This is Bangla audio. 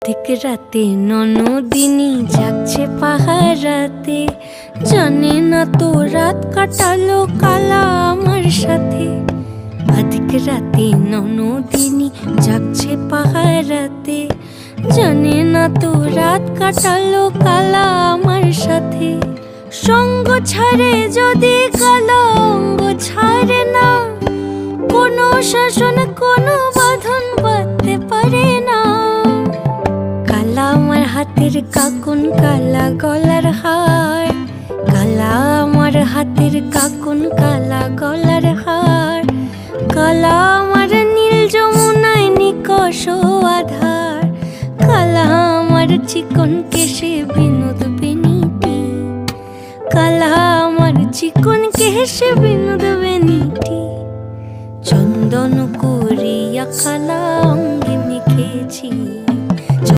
ঠিক রাতে ননদিনী যাচ্ছে পাহারাতে, জানে না তো রাত কাটালো কালা আমার সাথে। আধিক রাতে ননদিনী যাচ্ছে পাহারাতে, জানে না তো রাত কাটালো কালা আমার সাথে। সঙ্গ ছাড়ে যদি কালা অঙ্গ ছাড়ে না, কোনো শাসন কোনো বাঁধন বাঁধতে পারে না। কালা আমার হাতের কাকুন কালা গলার হার, কালা আমার হাতের কাকুন কালা গলার হার। কালা আমার নীল যমুনায় নিকষ আধার, কালা আমার চিকন কেশে বিনোদ বেনিটি। কালা আমার চিকন কেশে বিনোদ বেনিটি। চন্দন করিয়া কালা অঙ্গে মেখেছি।